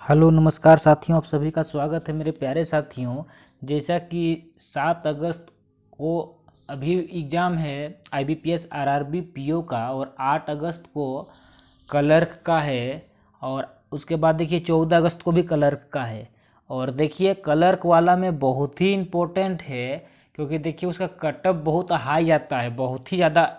Hello नमस्कार साथियों, आप सभी का स्वागत है मेरे प्यारे साथियों। जैसा कि 7 अगस्त को अभी एग्ज़ाम है आईबीपीएस आरआरबी पीओ का, और 8 अगस्त को क्लर्क का है, और उसके बाद देखिए 14 अगस्त को भी क्लर्क का है। और देखिए क्लर्क वाला में बहुत ही इम्पोर्टेंट है, क्योंकि देखिए उसका कटअप बहुत हाई जाता है, बहुत ही ज़्यादा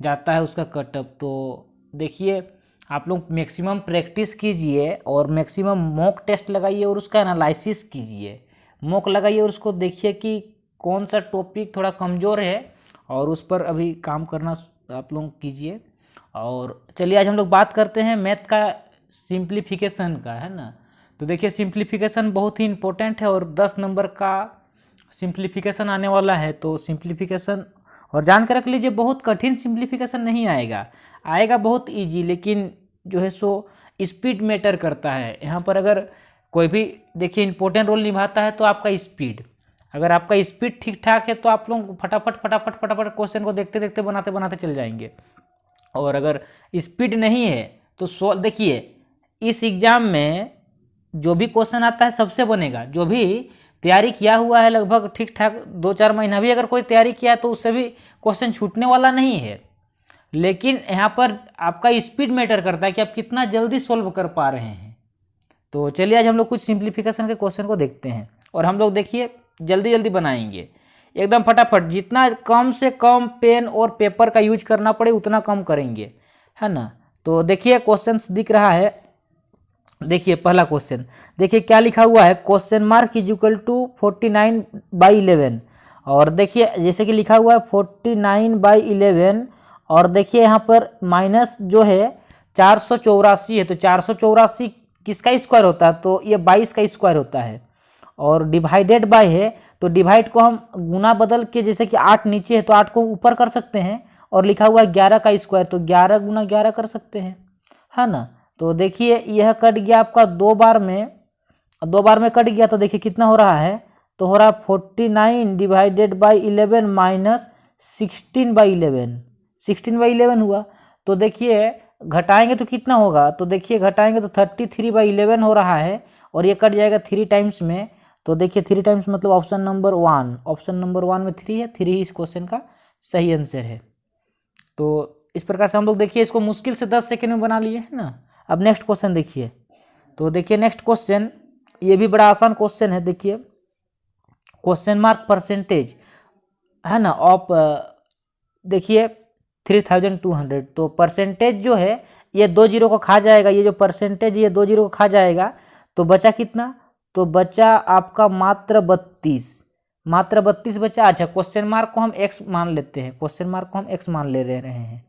जाता है उसका कटअप। तो देखिए आप लोग मैक्सिमम प्रैक्टिस कीजिए और मैक्सिमम मॉक टेस्ट लगाइए और उसका एनालिसिस कीजिए। मॉक लगाइए और उसको देखिए कि कौन सा टॉपिक थोड़ा कमज़ोर है, और उस पर अभी काम करना आप लोग कीजिए। और चलिए आज हम लोग बात करते हैं मैथ का सिंप्लीफिकेशन का, है ना। तो देखिए सिंप्लीफिकेशन बहुत ही इम्पोर्टेंट है, और 10 नंबर का सिंप्लीफिकेशन आने वाला है। तो सिंप्लीफिकेशन और जान के रख लीजिए, बहुत कठिन सिंप्लीफिकेशन नहीं आएगा, आएगा बहुत इजी, लेकिन जो है सो स्पीड मैटर करता है यहाँ पर। अगर कोई भी देखिए इंपॉर्टेंट रोल निभाता है तो आपका स्पीड, अगर आपका स्पीड ठीक ठाक है तो आप लोग फटाफट फटाफट फटाफट क्वेश्चन को देखते देखते बनाते बनाते चल जाएंगे। और अगर स्पीड नहीं है तो देखिए इस एग्ज़ाम में जो भी क्वेश्चन आता है सबसे बनेगा। जो भी तैयारी किया हुआ है लगभग ठीक ठाक 2-4 महीना भी अगर कोई तैयारी किया है तो उससे भी क्वेश्चन छूटने वाला नहीं है। लेकिन यहाँ पर आपका स्पीड मैटर करता है कि आप कितना जल्दी सॉल्व कर पा रहे हैं। तो चलिए आज हम लोग कुछ सिंप्लीफिकेशन के क्वेश्चन को देखते हैं, और हम लोग देखिए जल्दी जल्दी बनाएंगे एकदम फटाफट। जितना कम से कम पेन और पेपर का यूज करना पड़े उतना कम करेंगे, है ना। तो देखिए क्वेश्चंस दिख रहा है। देखिए पहला क्वेश्चन, देखिए क्या लिखा हुआ है, question mark is equal to 49/11। और देखिए जैसे कि लिखा हुआ है 49/11, और देखिए यहाँ पर माइनस जो है 484 है, तो 484 किसका स्क्वायर होता है, तो ये 22 का स्क्वायर होता है। और डिवाइडेड बाय है, तो डिवाइड को हम गुना बदल के, जैसे कि 8 नीचे है तो 8 को ऊपर कर सकते हैं, और लिखा हुआ है 11 का स्क्वायर, तो 11 गुना 11 कर सकते हैं, है ना। तो देखिए यह कट गया आपका दो बार में कट गया, तो देखिए कितना हो रहा है, तो हो रहा है 49/11 माइनस 16/11, 16/11 हुआ। तो देखिए घटाएंगे तो कितना होगा, तो देखिए घटाएंगे तो 33/11 हो रहा है, और ये कट जाएगा 3 टाइम्स में। तो देखिए 3 टाइम्स मतलब ऑप्शन नंबर 1, ऑप्शन नंबर 1 में 3 है, 3 ही इस क्वेश्चन का सही आंसर है। तो इस प्रकार से हम लोग देखिए इसको मुश्किल से 10 सेकेंड में बना लिए, है ना। अब नेक्स्ट क्वेश्चन देखिए। तो देखिए नेक्स्ट क्वेश्चन, ये भी बड़ा आसान क्वेश्चन है। देखिए क्वेश्चन मार्क परसेंटेज, है ना, ऑफ देखिए 3200। तो परसेंटेज जो है ये 2 जीरो को खा जाएगा, ये जो परसेंटेज ये 2 जीरो को खा जाएगा। तो बचा कितना, तो बचा आपका मात्र 32, मात्र 32 बचा। अच्छा क्वेश्चन मार्क को हम एक्स मान लेते हैं, क्वेश्चन मार्क को हम एक्स मान ले रहे हैं।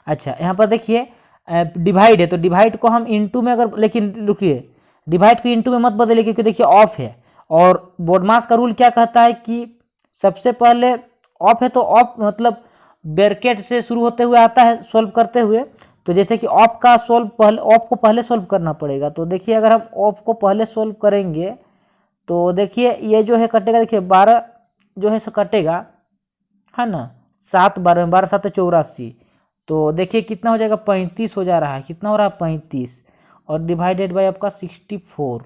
अच्छा यहाँ पर देखिए डिवाइड है, तो डिवाइड को हम इनटू में अगर, लेकिन रुकिए डिवाइड को इनटू में मत बदलिए, क्योंकि देखिए ऑफ है, और बोडमास का रूल क्या कहता है कि सबसे पहले ऑफ है तो ऑफ मतलब ब्रैकेट से शुरू होते हुए आता है सॉल्व करते हुए। तो जैसे कि ऑफ का सॉल्व पहले, ऑफ को पहले सॉल्व करना पड़ेगा। तो देखिए अगर हम ऑफ को पहले सॉल्व करेंगे तो देखिए ये जो है कटेगा, देखिए 12 जो है सो कटेगा, है ना। 7 12 में 12 7 84, तो देखिए कितना हो जाएगा, 35 हो जा रहा है, कितना हो रहा है 35, और डिवाइडेड बाय आपका 64।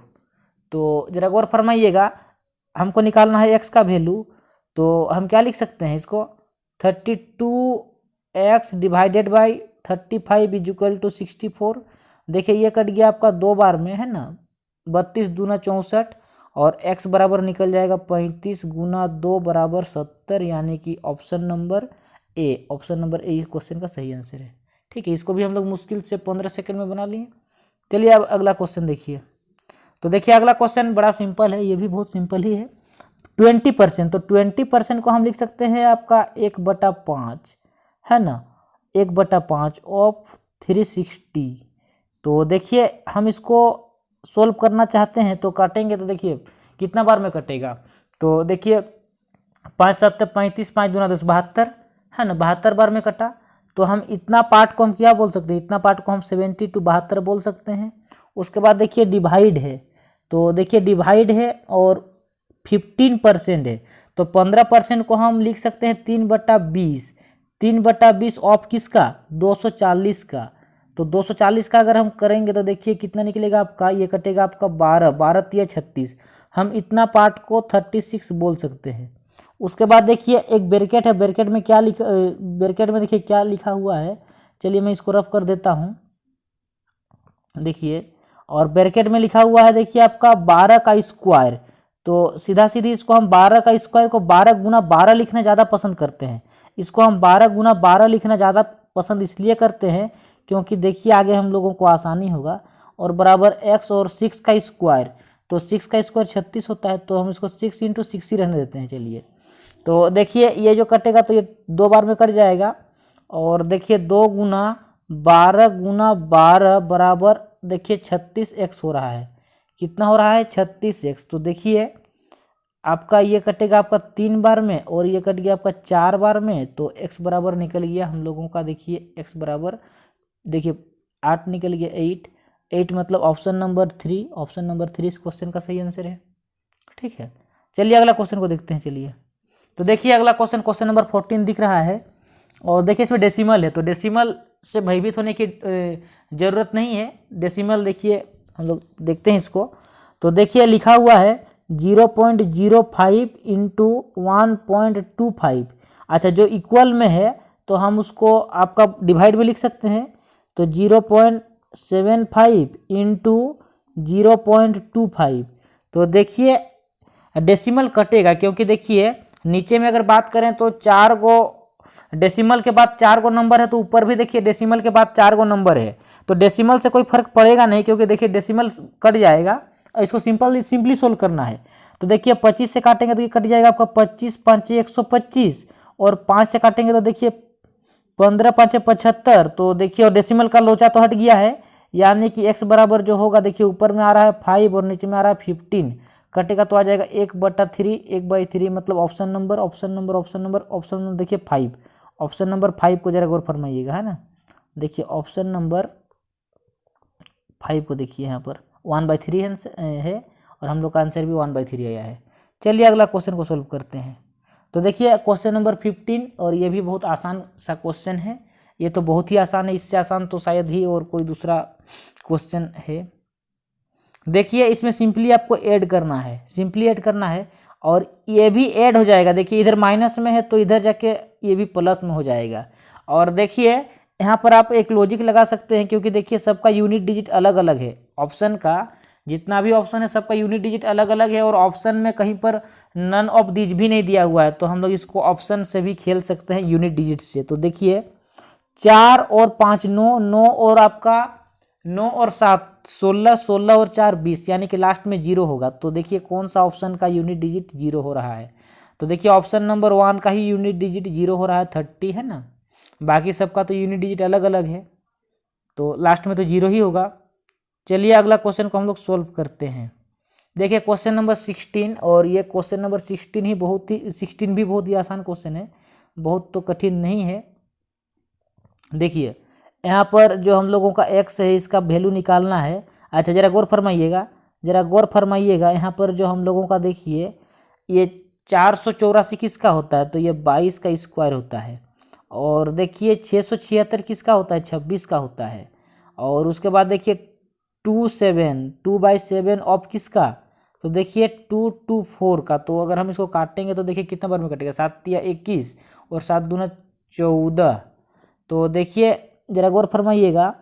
तो जरा गौर फरमाइएगा, हमको निकालना है एक्स का वैल्यू, तो हम क्या लिख सकते हैं इसको, 32x divided by 35 is equal to 64। देखिए ये कट गया आपका 2 बार में, है ना, 32 दूना 64, और x बराबर निकल जाएगा 35 गुना 2 बराबर 70, यानी कि option number A, option number A इस क्वेश्चन का सही आंसर है। ठीक है, इसको भी हम लोग मुश्किल से 15 सेकंड में बना लिए। चलिए अब अगला क्वेश्चन देखिए। तो देखिए अगला क्वेश्चन बड़ा सिंपल है, ये भी बहुत सिंपल ही है। 20%, तो 20% को हम लिख सकते हैं आपका 1/5, है ना, 1/5 ऑफ 360। तो देखिए हम इसको सोल्व करना चाहते हैं तो काटेंगे, तो देखिए कितना बार में कटेगा, तो देखिए 5 7 35, 5 दूना 10 72, है ना, 72 बार में कटा। तो हम इतना पार्ट को हम क्या बोल सकते हैं, इतना पार्ट को हम 72 72 बोल सकते हैं। उसके बाद देखिए डिवाइड है, तो देखिए डिवाइड है और 15% है, तो 15% को हम लिख सकते हैं 3/20, 3/20 ऑफ किसका, 240 का। तो 240 का अगर हम करेंगे तो देखिए कितना निकलेगा आपका, ये कटेगा आपका 12, 12 तिया 36। हम इतना पार्ट को 36 बोल सकते हैं। उसके बाद देखिए एक ब्रैकेट है, ब्रैकेट में क्या लिखा, ब्रैकेट में देखिए क्या लिखा हुआ है। चलिए मैं इसको रफ कर देता हूँ, देखिए। और ब्रैकेट में लिखा हुआ है देखिए आपका 12 का स्क्वायर। तो सीधा सीधी इसको हम 12 का स्क्वायर को 12 गुना 12 लिखना ज़्यादा पसंद करते हैं। इसको हम 12 गुना 12 लिखना ज़्यादा पसंद इसलिए करते हैं क्योंकि देखिए आगे हम लोगों को आसानी होगा। और बराबर x और 6 का स्क्वायर, तो 6 का स्क्वायर 36 होता है, तो हम इसको 6 × 6 ही रहने देते हैं। चलिए तो देखिए ये जो कटेगा तो ये 2 बार में कट जाएगा। और देखिए 2 गुना 12 गुना 12 बराबर देखिए 36x हो रहा है। कितना हो रहा है? 36x। तो देखिए आपका ये कटेगा आपका 3 बार में और ये कट गया आपका 4 बार में, तो x बराबर निकल गया हम लोगों का। देखिए x बराबर देखिए 8 निकल गया, 8 मतलब ऑप्शन नंबर 3, ऑप्शन नंबर 3 इस क्वेश्चन का सही आंसर है। ठीक है, चलिए अगला क्वेश्चन को देखते हैं। चलिए तो देखिए अगला क्वेश्चन, क्वेश्चन नंबर 14 दिख रहा है। और देखिए इसमें डेसिमल है, तो डेसिमल से भयभीत होने की ज़रूरत नहीं है। डेसिमल देखिए हम लोग देखते हैं इसको। तो देखिए लिखा हुआ है 0.05 इंटू 1.25। अच्छा, जो इक्वल में है तो हम उसको आपका डिवाइड में लिख सकते हैं। तो 0.75 इंटू 0.25। तो देखिए डेसिमल कटेगा, क्योंकि देखिए नीचे में अगर बात करें तो 4 गो डेसिमल के बाद 4 गो नंबर है, तो ऊपर भी देखिए डेसिमल के बाद 4 गो नंबर है। तो डेसिमल से कोई फर्क पड़ेगा नहीं, क्योंकि देखिए डेसिमल कट जाएगा। इसको सिंपली सोल्व करना है। तो देखिए 25 से काटेंगे तो ये कट जाएगा आपका 25 5 125, और 5 से काटेंगे तो देखिए 15 5 75। तो देखिए और डेसिमल का लोचा तो हट गया है, यानी कि x बराबर जो होगा देखिए ऊपर में आ रहा है 5 और नीचे में आ रहा है 15। कटेगा तो आ जाएगा 1/3, 1/3 मतलब ऑप्शन नंबर देखिए 5। ऑप्शन नंबर 5 को जरा गौर फरमाइएगा, है ना। देखिए ऑप्शन नंबर 5 को देखिए यहाँ पर 1/3 है और हम लोग का आंसर भी 1/3 आया है। चलिए अगला क्वेश्चन को सोल्व करते हैं। तो देखिए क्वेश्चन नंबर 15, और ये भी बहुत आसान सा क्वेश्चन है। ये तो बहुत ही आसान है, इससे आसान तो शायद ही और कोई दूसरा क्वेश्चन है। देखिए इसमें सिंपली आपको ऐड करना है, सिंपली ऐड करना है, और ये भी ऐड हो जाएगा। देखिए इधर माइनस में है तो इधर जाके ये भी प्लस में हो जाएगा। और देखिए यहाँ पर आप एक लॉजिक लगा सकते हैं, क्योंकि देखिए सबका यूनिट डिजिट अलग अलग है। ऑप्शन का जितना भी ऑप्शन है सबका यूनिट डिजिट अलग अलग है, और ऑप्शन में कहीं पर नन ऑफ दीज भी नहीं दिया हुआ है, तो हम लोग इसको ऑप्शन से भी खेल सकते हैं यूनिट डिजिट से। तो देखिए 4 और 5 9, 9 और आपका 9 और 7 16, 16 और 4 20, यानी कि लास्ट में 0 होगा। तो देखिए कौन सा ऑप्शन का यूनिट डिजिट 0 हो रहा है? तो देखिए ऑप्शन नंबर 1 का ही यूनिट डिजिट 0 हो रहा है, 30 है ना। बाकी सबका तो यूनिट डिजिट अलग अलग है, तो लास्ट में तो 0 ही होगा। चलिए अगला क्वेश्चन को हम लोग सोल्व करते हैं। देखिए क्वेश्चन नंबर 16, और ये क्वेश्चन नंबर 16 भी बहुत ही आसान क्वेश्चन है, बहुत तो कठिन नहीं है। देखिए यहाँ पर जो हम लोगों का x है इसका वैल्यू निकालना है। अच्छा जरा गौर फरमाइएगा, यहाँ पर जो हम लोगों का देखिए ये 484 किसका होता है? तो ये 22 का स्क्वायर होता है। और देखिए 676 किसका होता है? 26 का होता है। और उसके बाद देखिए 2/7 ऑफ किसका? तो देखिए 2/4 का। तो अगर हम इसको काटेंगे तो देखिए कितना बार में कटेगा? 7 या 21 और 7 दूना 14। तो देखिए जरा गौर फरमाइएगा,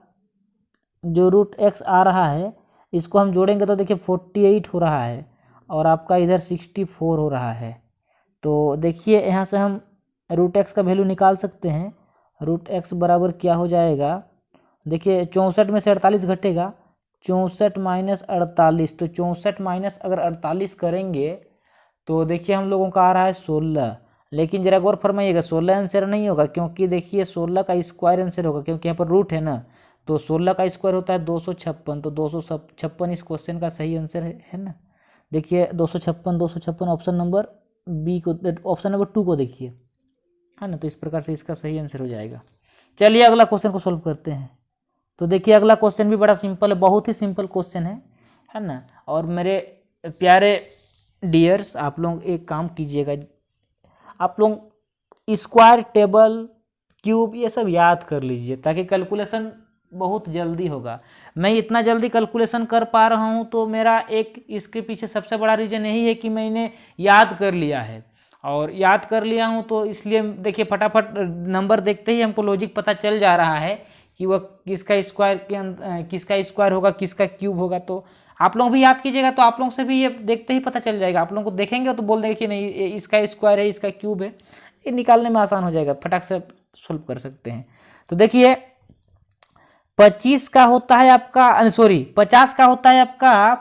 जो √x आ रहा है इसको हम जोड़ेंगे तो देखिए 48 हो रहा है, और आपका इधर 64 हो रहा है। तो देखिए यहाँ से हम √x का वैल्यू निकाल सकते हैं। √x बराबर क्या हो जाएगा? देखिए 64 में से 48 घटेगा, 64 माइनस 48। तो 64 माइनस अगर 48 करेंगे तो देखिए हम लोगों का आ रहा है 16। लेकिन जरा गौर फरमाइएगा 16 आंसर नहीं होगा, क्योंकि देखिए 16 का स्क्वायर आंसर होगा, क्योंकि यहाँ पर रूट है ना। तो 16 का स्क्वायर होता है 256, तो 256 इस क्वेश्चन का सही आंसर है ना। देखिए 256 ऑप्शन नंबर बी को, ऑप्शन नंबर 2 को देखिए, है ना। तो इस प्रकार से इसका सही आंसर हो जाएगा। चलिए अगला क्वेश्चन को सोल्व करते हैं। तो देखिए अगला क्वेश्चन भी बड़ा सिंपल है, बहुत ही सिंपल क्वेश्चन है ना। और मेरे प्यारे डियर्स, आप लोग एक काम कीजिएगा, आप लोग स्क्वायर, टेबल, क्यूब ये सब याद कर लीजिए, ताकि कैलकुलेशन बहुत जल्दी होगा। मैं इतना जल्दी कैलकुलेशन कर पा रहा हूँ तो मेरा एक इसके पीछे सबसे बड़ा रीज़न यही है कि मैंने याद कर लिया है, और याद कर लिया हूँ तो इसलिए देखिए फटाफट नंबर देखते ही हमको लॉजिक पता चल जा रहा है कि वह किसका स्क्वायर के किसका स्क्वायर होगा, किसका क्यूब होगा। तो आप लोग भी याद कीजिएगा तो आप लोगों से भी ये देखते ही पता चल जाएगा। आप लोगों को देखेंगे तो बोल देंगे कि नहीं ये इसका स्क्वायर है, इसका क्यूब है, ये निकालने में आसान हो जाएगा, फटाक से सोल्व कर सकते हैं। तो देखिए 25 का होता है आपका, सॉरी 50 का होता है आपका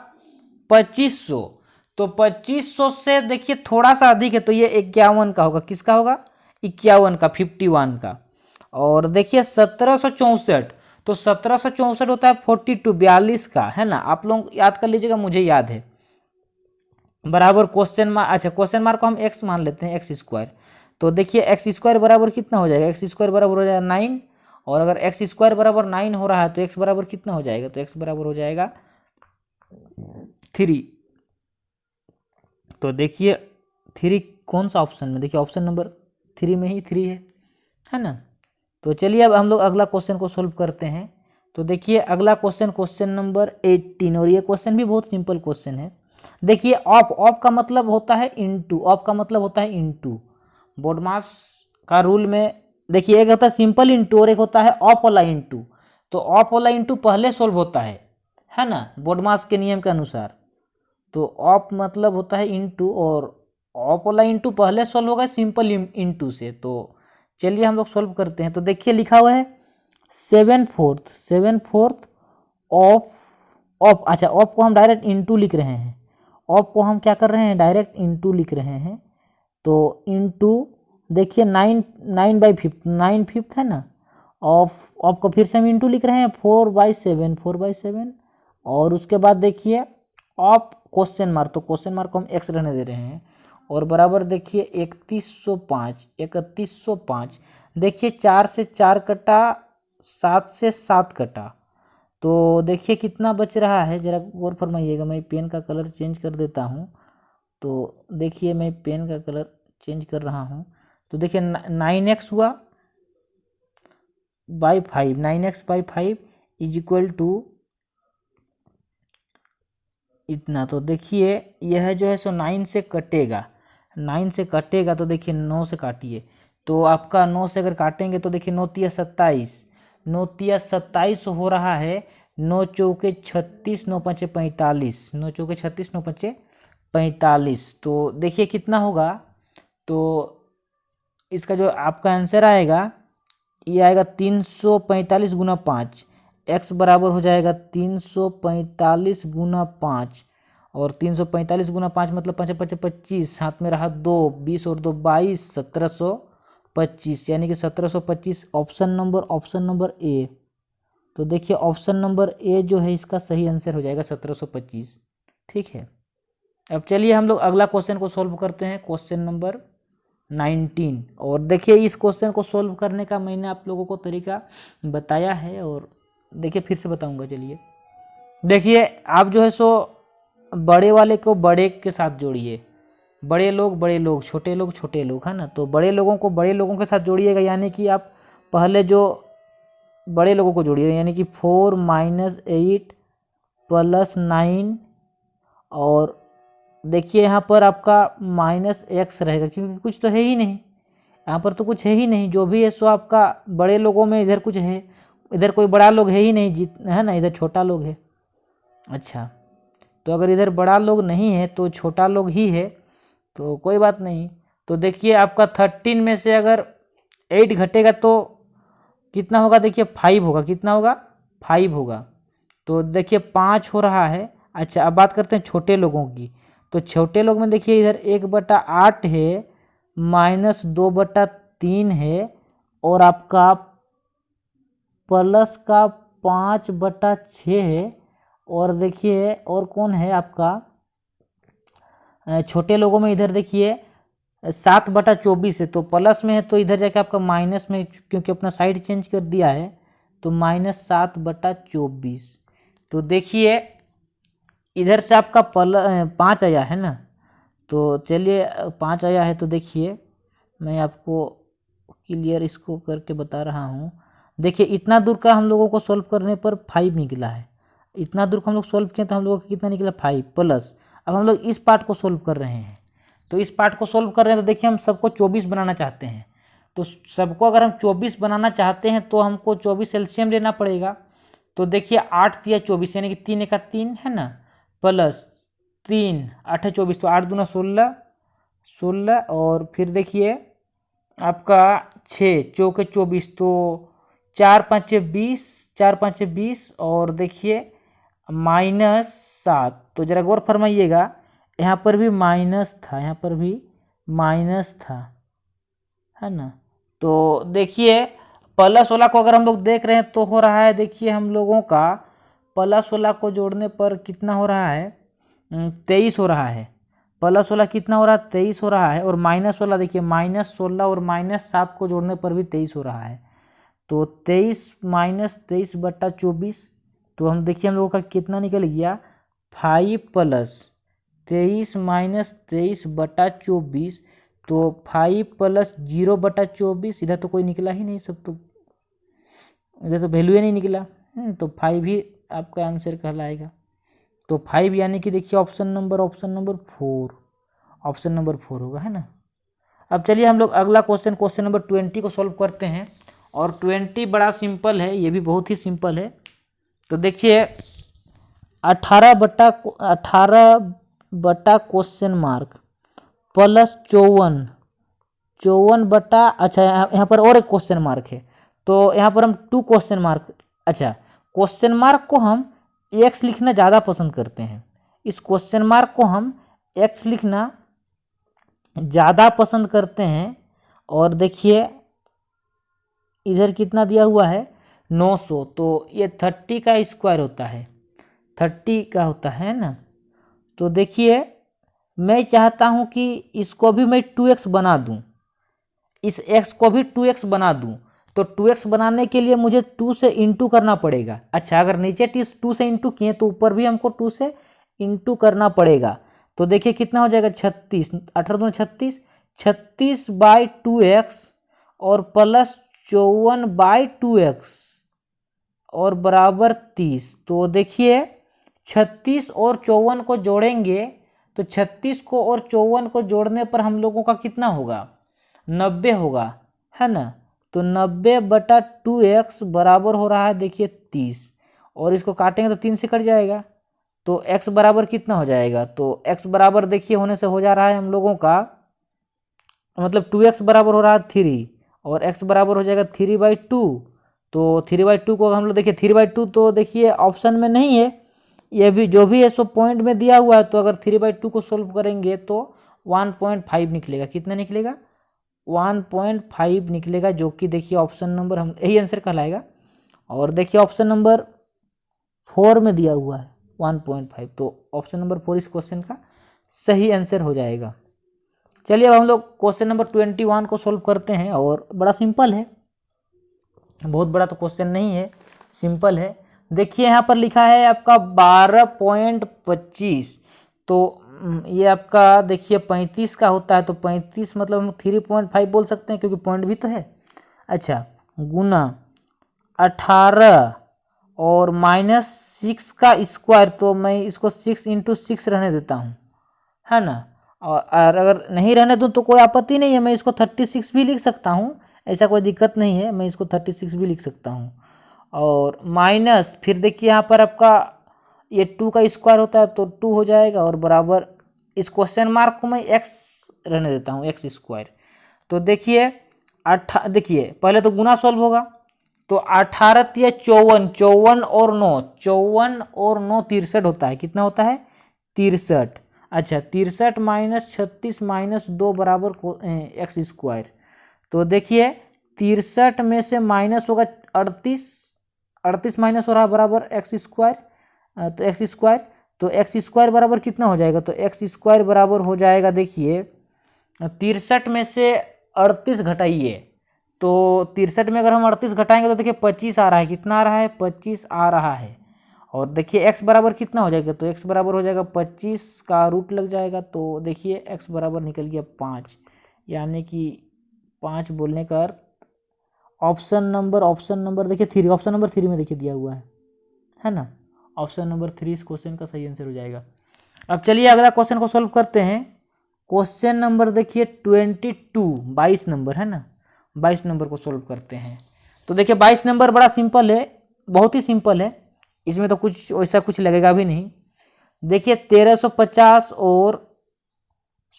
2500, तो 2500 से देखिए थोड़ा सा अधिक है तो ये 51 का होगा। किसका होगा? 51 का, 51 का। और देखिए 1764, तो 1764 होता है 42, 42 का, है ना। आप लोग याद कर लीजिएगा, मुझे याद है। बराबर क्वेश्चन मार्क, अच्छा क्वेश्चन मार्क को हम एक्स मान लेते हैं, एक्स स्क्वायर। तो देखिए एक्स स्क्वायर बराबर कितना हो जाएगा? एक्स स्क्वायर बराबर हो जाएगा 9, और अगर एक्स स्क्वायर बराबर 9 हो रहा है तो एक्स बराबर कितना हो जाएगा? तो एक्स बराबर हो जाएगा 3। तो देखिए 3 कौन सा ऑप्शन में? देखिए ऑप्शन नंबर 3 में ही 3 है ना। तो चलिए अब हम लोग अगला क्वेश्चन को सोल्व करते हैं। तो देखिए अगला क्वेश्चन, क्वेश्चन नंबर 18, और ये क्वेश्चन भी बहुत सिंपल क्वेश्चन है। देखिए ऑफ, ऑफ का मतलब होता है इनटू, ऑफ का मतलब होता है इनटू। बोडमास का रूल में देखिए एक होता है सिंपल इनटू और एक होता है ऑफ वाला इनटू। तो ऑफ वाला इनटू पहले सोल्व होता है ना, बोडमास के नियम के अनुसार। तो ऑफ मतलब होता है इनटू, और ऑफ वाला इनटू पहले सोल्व होगा सिंपल इनटू से। तो चलिए हम लोग सोल्व करते हैं। तो देखिए लिखा हुआ है 7/4 ऑफ, ऑफ, अच्छा ऑफ को हम डायरेक्ट इनटू लिख रहे हैं। ऑफ को हम क्या कर रहे हैं? डायरेक्ट इनटू लिख रहे हैं। तो इनटू देखिए 9/5, 9/5 है ना। ऑफ को फिर से हम इनटू लिख रहे हैं 4/7, 4/7। और उसके बाद देखिए ऑफ क्वेश्चन मार्क, तो क्वेश्चन मार्क को हम एक्स रहने दे रहे हैं। और बराबर देखिए 3105, 3105। देखिए 4 से 4 कटा, 7 से 7 कटा, तो देखिए कितना बच रहा है, ज़रा गौर फरमाइएगा। मैं पेन का कलर चेंज कर देता हूँ। तो देखिए मैं पेन का कलर चेंज कर रहा हूँ। तो देखिए 9x हुआ by 5, 9x/5 is equal to इतना। तो देखिए यह जो है सो 9 से कटेगा, 9 से कटेगा तो देखिए 9 से काटिए। तो आपका 9 से अगर काटेंगे तो देखिए 9 तिया 27, 9 तिया 27 हो रहा है। 9 चौके 36, 9 पंचे 45, 9 चौके 36, 9 पंचे 45। तो देखिए कितना होगा? तो इसका जो आपका आंसर आएगा ये आएगा 345 गुना 5। एक्स बराबर हो जाएगा 345 गुना 5, और 345 गुना 5 मतलब 5 5 25, हाथ में रहा 2, 20 और 2 22, 1725, यानी कि 1725 ऑप्शन नंबर ए। तो देखिए ऑप्शन नंबर ए जो है इसका सही आंसर हो जाएगा 1725। ठीक है। अब चलिए हम लोग अगला क्वेश्चन को सोल्व करते हैं, क्वेश्चन नंबर 19। और देखिए इस क्वेश्चन को सोल्व करने का मैंने आप लोगों को तरीका बताया है, और देखिए फिर से बताऊंगा। चलिए देखिए आप जो है सो बड़े वाले को बड़े के साथ जोड़िए, बड़े लोग, छोटे लोग, है ना। तो बड़े लोगों को बड़े लोगों के साथ जोड़िएगा, यानी कि आप पहले जो बड़े लोगों को जोड़िएगा, यानी कि 4 - 8 + 9, और देखिए यहाँ पर आपका -x रहेगा क्योंकि कुछ तो है ही नहीं, यहाँ पर तो कुछ है ही नहीं। जो भी है सो आपका बड़े लोगों में इधर कुछ है, इधर कोई बड़ा लोग है ही नहीं, है ना, इधर छोटा लोग है। अच्छा, तो अगर इधर बड़ा लोग नहीं है तो छोटा लोग ही है, तो कोई बात नहीं। तो देखिए आपका 13 में से अगर 8 घटेगा तो कितना होगा? देखिए 5 होगा। कितना होगा? 5 होगा। तो देखिए 5 हो रहा है। अच्छा अब बात करते हैं छोटे लोगों की। तो छोटे लोग में देखिए इधर 1/8 है, -2/3 है, और आपका प्लस का 5/6 है। और देखिए और कौन है आपका छोटे लोगों में, इधर देखिए 7/24 है, तो प्लस में है तो इधर जाके आपका माइनस में, क्योंकि अपना साइड चेंज कर दिया है, तो -7/24। तो देखिए इधर से आपका 5 आया है ना। तो चलिए 5 आया है, तो देखिए मैं आपको क्लियर इसको करके बता रहा हूँ। देखिए इतना दूर का हम लोगों को सॉल्व करने पर 5 निकला है। इतना दूर का हम लोग सॉल्व किए तो हम लोगों को कितना निकला 5 प्लस। अब हम लोग इस पार्ट को सॉल्व कर रहे हैं, तो इस पार्ट को सॉल्व कर रहे हैं तो देखिए हम सबको 24 बनाना चाहते हैं। तो सबको अगर हम 24 बनाना चाहते हैं तो हमको 24 एलसीएम लेना पड़ेगा। तो देखिए 8 तिया 24 यानी कि 3 एका 3 है ना, प्लस 3 8 है 24, तो 8 दूना 16 16 और फिर देखिए आपका 6 चौके 24, तो 4 5 20 4 5 20 और देखिए -7। तो जरा गौर फरमाइएगा, यहाँ पर भी माइनस था, यहाँ पर भी माइनस था, है ना। तो देखिए प्लस वाला को अगर हम लोग देख रहे हैं तो हो रहा है, देखिए हम लोगों का प्लस वाला को जोड़ने पर कितना हो रहा है 23 हो रहा है। प्लस वाला कितना हो रहा है 23 हो रहा है, और माइनस वाला देखिए -16 और -7 को जोड़ने पर भी 23 हो रहा है। तो 23 माइनस 23 बटा 24, तो हम देखिए हम लोगों का कितना निकल गया 5 प्लस 23 माइनस 23 बटा 24, तो 5 प्लस 0 बटा 24। इधर तो कोई निकला ही नहीं, सब तो इधर तो वैल्यू ही नहीं निकला। तो 5 ही आपका आंसर कहलाएगा। तो 5 यानी कि देखिए ऑप्शन नंबर 4, ऑप्शन नंबर 4 होगा, है ना। अब चलिए हम लोग अगला क्वेश्चन नंबर 20 को सॉल्व करते हैं। और 20 बड़ा सिंपल है, ये भी बहुत ही सिंपल है। तो देखिए 18 बटा क्वेश्चन मार्क प्लस 54 बटा, अच्छा यहाँ पर और एक क्वेश्चन मार्क है, तो यहाँ पर हम 2 क्वेश्चन मार्क, अच्छा क्वेश्चन मार्क को हम x लिखना ज़्यादा पसंद करते हैं। इस क्वेश्चन मार्क को हम x लिखना ज़्यादा पसंद करते हैं। और देखिए इधर कितना दिया हुआ है 900, तो ये 30 का स्क्वायर होता है, 30 का होता है ना। तो देखिए मैं चाहता हूँ कि इसको भी मैं 2x बना दूँ, इस x को भी 2x बना दूँ। तो 2x बनाने के लिए मुझे 2 से इंटू करना पड़ेगा। अच्छा अगर नीचे 2 से इंटू किए तो ऊपर भी हमको 2 से इंटू करना पड़ेगा। तो देखिए कितना हो जाएगा 36, 18 दूना 36, 36/2x और प्लस 54/2x और बराबर 30। तो देखिए 36 और 54 को जोड़ेंगे तो 36 को और 54 को जोड़ने पर हम लोगों का कितना होगा 90 होगा, है ना। तो 90/2x बराबर हो रहा है देखिए 30, और इसको काटेंगे तो 3 से कट जाएगा। तो x बराबर कितना हो जाएगा, तो x बराबर देखिए होने से हो जा रहा है हम लोगों का, मतलब 2x बराबर हो रहा है 3 और x बराबर हो जाएगा 3/2। तो 3/2 को हम लोग देखिए 3/2 तो देखिए ऑप्शन में नहीं है, ये भी जो भी है सो पॉइंट में दिया हुआ है। तो अगर 3/2 को सोल्व करेंगे तो 1.5 निकलेगा। कितना निकलेगा 1.5 निकलेगा, जो कि देखिए ऑप्शन नंबर हम यही आंसर कहलाएगा। और देखिए ऑप्शन नंबर 4 में दिया हुआ है 1.5, तो ऑप्शन नंबर 4 इस क्वेश्चन का सही आंसर हो जाएगा। चलिए अब हम लोग क्वेश्चन नंबर 21 को सोल्व करते हैं, और बड़ा सिंपल है, बहुत बड़ा तो क्वेश्चन नहीं है, सिंपल है। देखिए यहाँ पर लिखा है आपका 12.25, तो ये आपका देखिए 35 का होता है, तो 35 मतलब हम 3.5 बोल सकते हैं क्योंकि पॉइंट भी तो है। अच्छा गुना 18 और -6 का स्क्वायर, तो मैं इसको 6 × 6 रहने देता हूँ, है ना। और अगर नहीं रहने दूँ तो कोई आपत्ति नहीं है, मैं इसको 36 भी लिख सकता हूँ, ऐसा कोई दिक्कत नहीं है, मैं इसको 36 भी लिख सकता हूँ। और माइनस फिर देखिए यहाँ पर आपका ये 2 का स्क्वायर होता है तो 2 हो जाएगा, और बराबर इस क्वेश्चन मार्क को मैं x रहने देता हूँ, x स्क्वायर। तो देखिए देखिए पहले तो गुना सॉल्व होगा, तो 18 तिया 54, 54 और 9, 54 और 9 63 होता है। कितना होता है 63। अच्छा 63 माइनस 36 माइनस 2 बराबर एक्स स्क्वायर। तो देखिए 63 में से माइनस होगा 38, 38 माइनस हो रहा है बराबर एक्स स्क्वायर, तो एक्स स्क्वायर, तो एक्स स्क्वायर बराबर कितना हो जाएगा, तो एक्स स्क्वायर बराबर हो जाएगा देखिए 63 में से 38 घटाइए, तो 63 में अगर हम 38 घटाएंगे तो देखिए 25 आ रहा है। कितना आ रहा है 25 आ रहा है। और देखिए x बराबर कितना हो जाएगा, तो x बराबर हो जाएगा 25 का रूट लग जाएगा, तो देखिए x बराबर निकल गया 5, यानी कि 5 बोलने का अर्थ ऑप्शन नंबर देखिए 3, ऑप्शन नंबर 3 में देखिए दिया हुआ है ना। ऑप्शन नंबर 3 इस क्वेश्चन का सही आंसर हो जाएगा। अब चलिए अगला क्वेश्चन को सॉल्व करते हैं। क्वेश्चन नंबर देखिए 22 नंबर है ना, 22 नंबर को सॉल्व करते हैं। तो देखिए 22 नंबर बड़ा सिंपल है, बहुत ही सिंपल है, इसमें तो कुछ वैसा कुछ लगेगा भी नहीं। देखिए 1350 और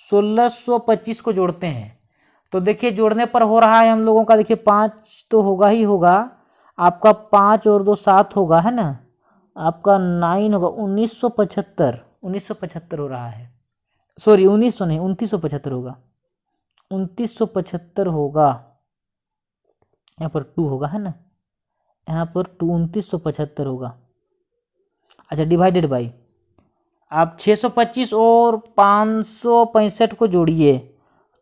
1625 को जोड़ते हैं। तो देखिए जोड़ने पर हो रहा है हम लोगों का, देखिए 5 तो होगा ही होगा, आपका 5 और 2 7 होगा है ना, आपका 9 होगा, 1975 हो रहा है। सॉरी 1900 नहीं, 2975 होगा, 2975 होगा। यहाँ पर 2 होगा है ना, यहाँ पर 2975 होगा। अच्छा डिवाइडेड बाई, आप 625 और 565 को जोड़िए।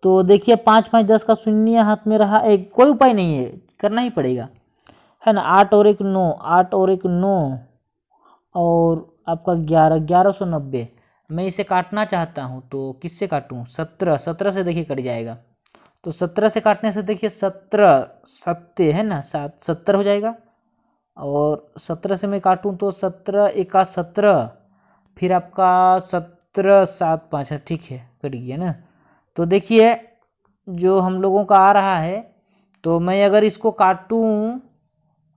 तो देखिए 5 5 10 का शून्य हाथ में रहा, एक कोई उपाय नहीं है, करना ही पड़ेगा है ना। 8 और 1 9, 8 और 1 9 और आपका 1190। मैं इसे काटना चाहता हूँ तो किससे काटूँ, 17 से देखिए कट जाएगा। तो 17 से काटने से देखिए 17 सत्ते है ना, 70 हो जाएगा। और 17 से मैं काटूँ तो 17 एका 17, फिर आपका 17 7 5 है, ठीक है कट गया ना। तो देखिए जो हम लोगों का आ रहा है, तो मैं अगर इसको काटूँ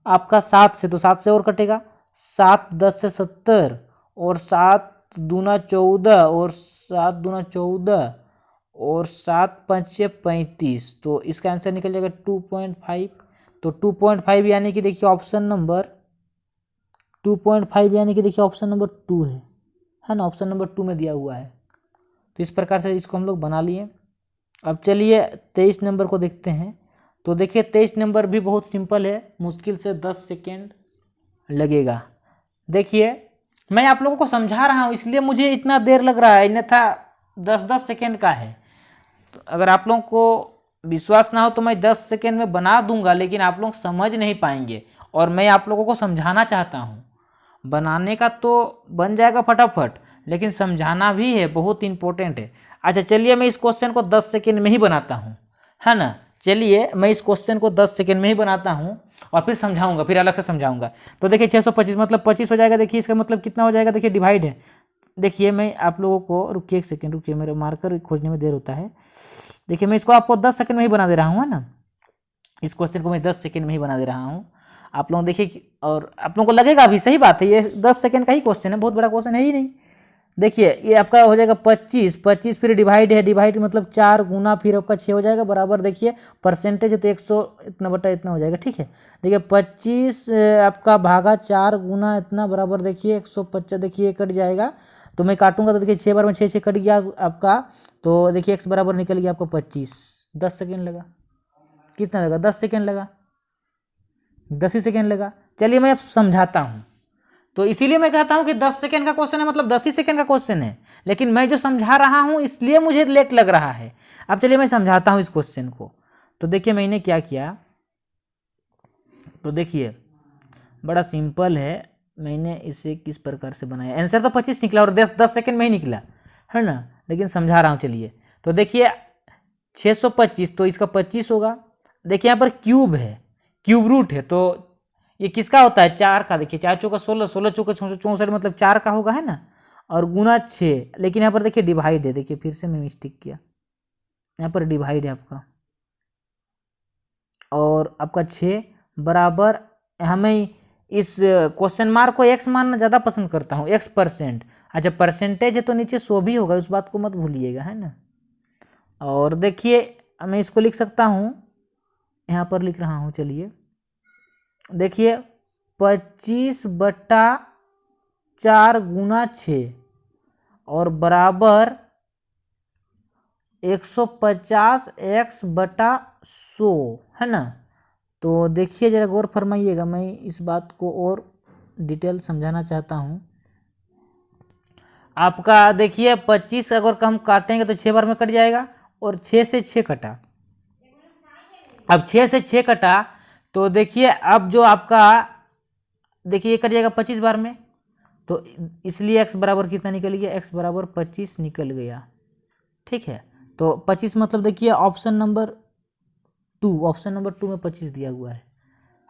आपका 7 से, तो 7 से और कटेगा, 7 10 से 70 और 7 दूना 14 और 7 दूना 14 और 7 5 35। तो इसका आंसर निकल जाएगा 2.5। तो 2.5 यानी कि देखिए ऑप्शन नंबर 2.5 यानी कि देखिए ऑप्शन नंबर 2 है ना, ऑप्शन नंबर 2 में दिया हुआ है। तो इस प्रकार से इसको हम लोग बना लिए। अब चलिए 23 नंबर को देखते हैं। तो देखिए 23 नंबर भी बहुत सिंपल है, मुश्किल से 10 सेकेंड लगेगा। देखिए मैं आप लोगों को समझा रहा हूँ इसलिए मुझे इतना देर लग रहा है, अन्यथा 10-10 सेकेंड का है। तो अगर आप लोगों को विश्वास ना हो तो मैं 10 सेकेंड में बना दूंगा, लेकिन आप लोग समझ नहीं पाएंगे। और मैं आप लोगों को समझाना चाहता हूँ, बनाने का तो बन जाएगा फटाफट, लेकिन समझाना भी है, बहुत इंपॉर्टेंट है। अच्छा चलिए मैं इस क्वेश्चन को 10 सेकेंड में ही बनाता हूँ है ना। चलिए मैं इस क्वेश्चन को 10 सेकेंड में ही बनाता हूँ और फिर समझाऊंगा, फिर अलग से समझाऊंगा। तो देखिए 625 मतलब 25 हो जाएगा। देखिए इसका मतलब कितना हो जाएगा, देखिए डिवाइड है। देखिए मैं आप लोगों को, रुकिए एक सेकेंड रुकिए, मेरे मार्कर खोजने में देर होता है। देखिए मैं इसको आपको 10 सेकेंड में ही बना दे रहा हूँ है ना, इस क्वेश्चन को मैं 10 सेकेंड में ही बना दे रहा हूँ। आप लोग देखिए, और आप लोगों को लगेगा भी, सही बात है, ये 10 सेकेंड का ही क्वेश्चन है, बहुत बड़ा क्वेश्चन है ही नहीं। देखिए ये आपका हो जाएगा 25 फिर डिवाइड है, डिवाइड मतलब 4 गुना फिर आपका 6 हो जाएगा बराबर। देखिए परसेंटेज है तो 100 इतना बटा इतना हो जाएगा, ठीक है। देखिए 25 आपका भागा 4 गुना इतना बराबर, देखिए 150। देखिए कट जाएगा, तो मैं काटूंगा तो देखिए 6 बार में 6 कट गया आपका। तो देखिए x बराबर निकल गया आपका 25। 10 सेकेंड लगा, कितना लगा, 10 सेकेंड लगा, 10 ही सेकेंड लगा। चलिए मैं अब समझाता हूँ। तो इसीलिए मैं कहता हूं कि 10 सेकेंड का क्वेश्चन है, मतलब 10 ही सेकेंड का क्वेश्चन है, लेकिन मैं जो समझा रहा हूं इसलिए मुझे लेट लग रहा है। अब चलिए मैं समझाता हूं इस क्वेश्चन को। तो देखिए मैंने क्या किया, तो देखिए बड़ा सिंपल है, मैंने इसे किस प्रकार से बनाया। आंसर तो 25 निकला और 10 सेकेंड में ही निकला है ना, लेकिन समझा रहा हूँ। चलिए तो देखिए 625 तो इसका 25 होगा। देखिए यहाँ पर क्यूब है, क्यूब रूट है, तो ये किसका होता है, 4 का। देखिए 4 चौका 16, 16 चौका 64 मतलब 4 का होगा है ना, और गुना 6। लेकिन यहाँ पर देखिए डिवाइड है, देखिए फिर से मैं मिस्टेक किया, यहाँ पर डिवाइड है आपका, और आपका 6 बराबर, हमें इस क्वेश्चन मार्क को x मानना ज़्यादा पसंद करता हूँ, x%। अच्छा परसेंटेज है तो नीचे 100 भी होगा, उस बात को मत भूलिएगा है ना। और देखिए मैं इसको लिख सकता हूँ, यहाँ पर लिख रहा हूँ, चलिए देखिए 25/4 गुना 6 और बराबर 150x/100 है ना। तो देखिए जरा गौर फरमाइएगा, मैं इस बात को और डिटेल समझाना चाहता हूँ आपका। देखिए 25 अगर हम काटेंगे तो 6 बार में कट जाएगा, और 6 से 6 कटा। अब 6 से 6 कटा तो देखिए अब जो आपका, देखिए ये कट जाएगा 25 बार में, तो इसलिए x बराबर कितना निकल गया, x बराबर 25 निकल गया, ठीक है। तो 25 मतलब देखिए ऑप्शन नंबर 2, ऑप्शन नंबर 2 में 25 दिया हुआ है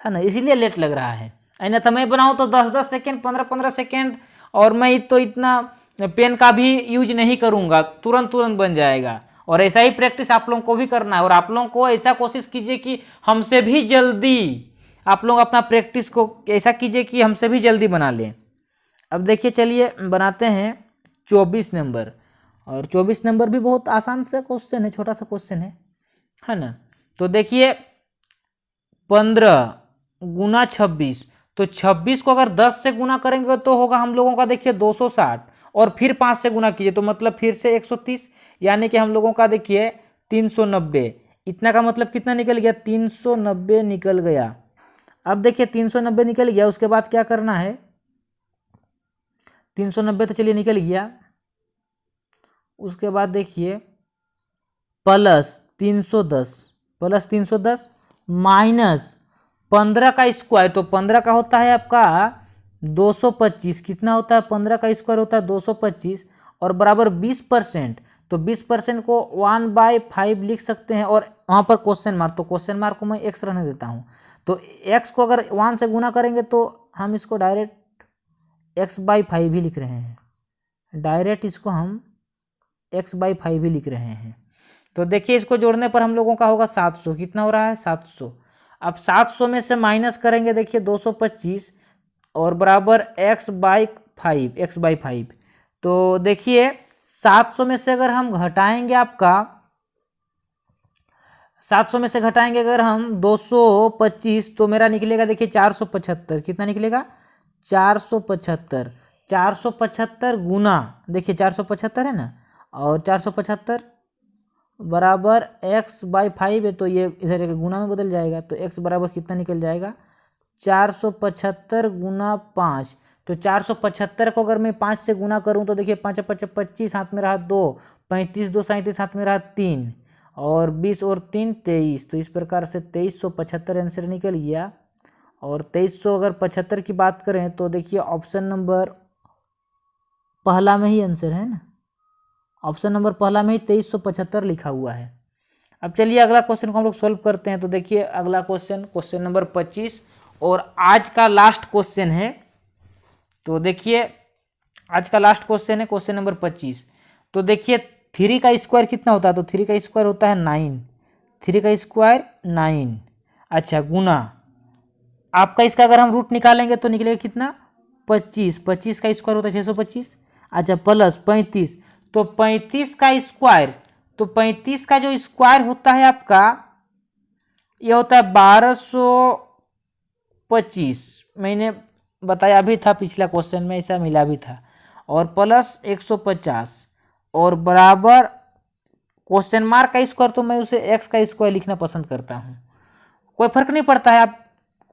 ना, इसीलिए लेट लग रहा है। ना तो मैं बनाऊँ तो 10-10 सेकेंड, 15-15 सेकेंड, और मैं तो इतना पेन का भी यूज नहीं करूँगा, तुरंत तुरंत बन जाएगा। और ऐसा ही प्रैक्टिस आप लोगों को भी करना है, और आप लोगों को ऐसा कोशिश कीजिए कि हमसे भी जल्दी आप लोग अपना प्रैक्टिस को ऐसा कीजिए कि हमसे भी जल्दी बना लें। अब देखिए, चलिए बनाते हैं 24 नंबर। और 24 नंबर भी बहुत आसान सा क्वेश्चन है, छोटा सा क्वेश्चन है ना। तो देखिए 15 गुना 26, तो 26 को अगर 10 से गुना करेंगे तो होगा हम लोगों का देखिए 260, और फिर 5 से गुना कीजिए तो मतलब फिर से 130, यानी कि हम लोगों का देखिए 390। इतना का मतलब कितना निकल गया, 390 निकल गया। अब देखिए 390 निकल गया, उसके बाद क्या करना है, 390 तो चलिए निकल गया, उसके बाद देखिए प्लस 310 माइनस 15 का स्क्वायर, तो 15 का होता है आपका 225, कितना होता है 15 का स्क्वायर होता है 225, और बराबर 20%, तो 20% को 1/5 लिख सकते हैं, और वहाँ पर क्वेश्चन मार्क, तो क्वेश्चन मार्क को मैं x रहने देता हूँ। तो x को अगर 1 से गुना करेंगे तो हम इसको डायरेक्ट x/5 ही लिख रहे हैं, डायरेक्ट इसको हम x/5 ही लिख रहे हैं। तो देखिए इसको जोड़ने पर हम लोगों का होगा 700, कितना हो रहा है 700। अब 700 में से माइनस करेंगे देखिए 225, और बराबर x/5, तो देखिए 700 में से अगर हम घटाएंगे आपका, 700 में से घटाएंगे अगर हम 225, तो मेरा निकलेगा देखिए 475, कितना निकलेगा 475 गुना, देखिए 475 है ना, और 475 बराबर x/5 है, तो ये इधर एक गुना में बदल जाएगा, तो x बराबर कितना निकल जाएगा 475 गुना 5, तो 475 को अगर मैं 5 से गुना करूं तो देखिए 5 5 25, हाथ में रहा 2, 35 2 37, हाथ में रहा 3, और 20 और 3 23, तो इस प्रकार से 2375 आंसर निकल गया। और 2300 अगर 75 की बात करें तो देखिए ऑप्शन नंबर पहला में ही आंसर है ना, ऑप्शन नंबर पहला में ही 2375 लिखा हुआ है। अब चलिए अगला क्वेश्चन को हम लोग सोल्व करते हैं। तो देखिए अगला क्वेश्चन नंबर 25 और आज का लास्ट क्वेश्चन है। तो देखिए आज का लास्ट क्वेश्चन है क्वेश्चन नंबर 25। तो देखिए 3 का स्क्वायर कितना होता है, तो 3 का स्क्वायर होता है 9, 3 का स्क्वायर 9। अच्छा गुना आपका इसका अगर हम रूट निकालेंगे तो निकलेगा कितना 25, 25 का स्क्वायर होता है 625। अच्छा प्लस 35, तो 35 का स्क्वायर, तो 35 का जो स्क्वायर होता है आपका ये होता है 1225, मैंने बताया भी था पिछला क्वेश्चन में, ऐसा मिला भी था, और प्लस 150 और बराबर क्वेश्चन मार्क का स्क्वायर, तो मैं उसे x का स्क्वायर लिखना पसंद करता हूँ। कोई फर्क नहीं पड़ता है, आप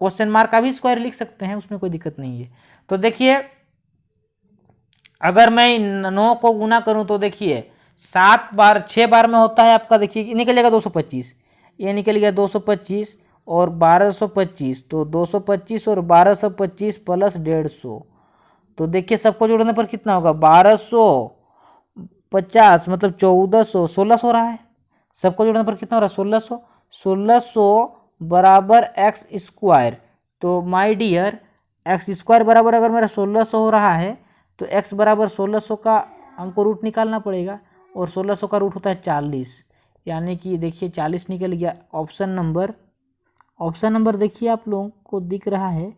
क्वेश्चन मार्क का भी स्क्वायर लिख सकते हैं, उसमें कोई दिक्कत नहीं है। तो देखिए अगर मैं 9 को गुना करूं तो देखिए 7 बार 6 बार में होता है आपका, देखिए निकलेगा 225, ये निकल गया 225 और 1225, तो 225 और 1225 प्लस 150, तो देखिए सबको जोड़ने पर कितना होगा 1250 मतलब 1400, 1600 हो रहा है। सबको जोड़ने पर कितना हो रहा है 1600, 1600 बराबर एक्स स्क्वायर। तो माय डियर एक्स स्क्वायर बराबर अगर मेरा 1600 हो रहा है तो x बराबर 1600 का हमको रूट निकालना पड़ेगा, और 1600 का रूट होता है 40, यानी कि देखिए 40 निकल गया। ऑप्शन नंबर देखिए आप लोगों को दिख रहा है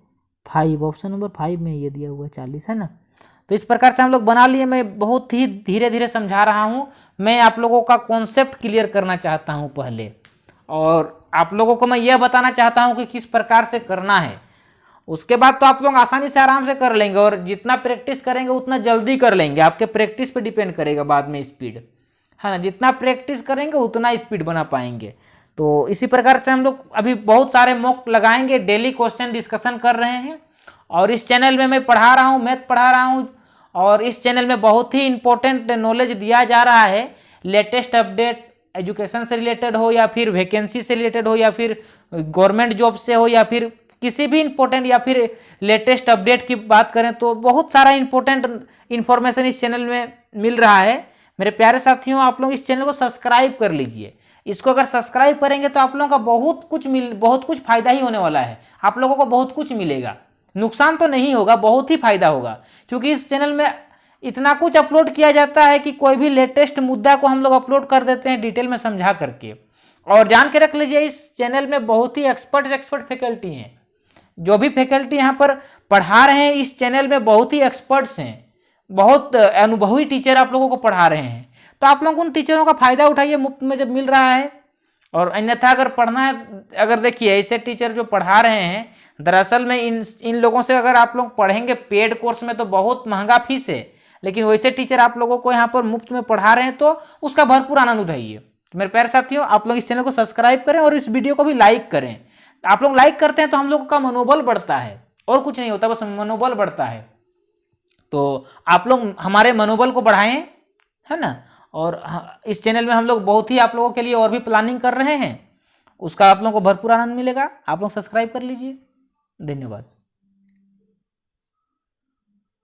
5, ऑप्शन नंबर 5 में ये दिया हुआ 40 है ना। तो इस प्रकार से हम लोग बना लिए। मैं बहुत ही धीरे धीरे समझा रहा हूँ, मैं आप लोगों का कॉन्सेप्ट क्लियर करना चाहता हूँ पहले, और आप लोगों को मैं यह बताना चाहता हूँ कि किस प्रकार से करना है। उसके बाद तो आप लोग आसानी से आराम से कर लेंगे, और जितना प्रैक्टिस करेंगे उतना जल्दी कर लेंगे। आपके प्रैक्टिस पे डिपेंड करेगा बाद में स्पीड, है ना। जितना प्रैक्टिस करेंगे उतना स्पीड बना पाएंगे। तो इसी प्रकार से हम लोग अभी बहुत सारे मॉक लगाएंगे, डेली क्वेश्चन डिस्कशन कर रहे हैं, और इस चैनल में मैं पढ़ा रहा हूँ, मैथ पढ़ा रहा हूँ, और इस चैनल में बहुत ही इंपॉर्टेंट नॉलेज दिया जा रहा है। लेटेस्ट अपडेट एजुकेशन से रिलेटेड हो, या फिर वैकेंसी से रिलेटेड हो, या फिर गवर्नमेंट जॉब से हो, या फिर किसी भी इंपॉर्टेंट या फिर लेटेस्ट अपडेट की बात करें, तो बहुत सारा इंपॉर्टेंट इन्फॉर्मेशन इस चैनल में मिल रहा है। मेरे प्यारे साथियों, आप लोग इस चैनल को सब्सक्राइब कर लीजिए। इसको अगर सब्सक्राइब करेंगे तो आप लोगों का बहुत कुछ फायदा ही होने वाला है। आप लोगों को बहुत कुछ मिलेगा, नुकसान तो नहीं होगा, बहुत ही फायदा होगा। क्योंकि इस चैनल में इतना कुछ अपलोड किया जाता है कि कोई भी लेटेस्ट मुद्दा को हम लोग अपलोड कर देते हैं डिटेल में समझा करके। और जान के रख लीजिए, इस चैनल में बहुत ही एक्सपर्ट फैकल्टी हैं। जो भी फैकल्टी यहाँ पर पढ़ा रहे हैं इस चैनल में बहुत ही एक्सपर्ट्स हैं, बहुत अनुभवी टीचर आप लोगों को पढ़ा रहे हैं। तो आप लोग उन टीचरों का फायदा उठाइए, मुफ्त में जब मिल रहा है। और अन्यथा अगर पढ़ना है, अगर देखिए ऐसे टीचर जो पढ़ा रहे हैं, दरअसल में इन लोगों से अगर आप लोग पढ़ेंगे पेड कोर्स में तो बहुत महंगा फीस है, लेकिन वैसे टीचर आप लोगों को यहाँ पर मुफ्त में पढ़ा रहे हैं तो उसका भरपूर आनंद उठाइए। तो मेरे प्यारे साथियों, आप लोग इस चैनल को सब्सक्राइब करें और इस वीडियो को भी लाइक करें। आप लोग लाइक करते हैं तो हम लोगों का मनोबल बढ़ता है, और कुछ नहीं होता, बस मनोबल बढ़ता है। तो आप लोग हमारे मनोबल को बढ़ाएं, है ना। और इस चैनल में हम लोग बहुत ही आप लोगों के लिए और भी प्लानिंग कर रहे हैं, उसका आप लोगों को भरपूर आनंद मिलेगा। आप लोग सब्सक्राइब कर लीजिए। धन्यवाद।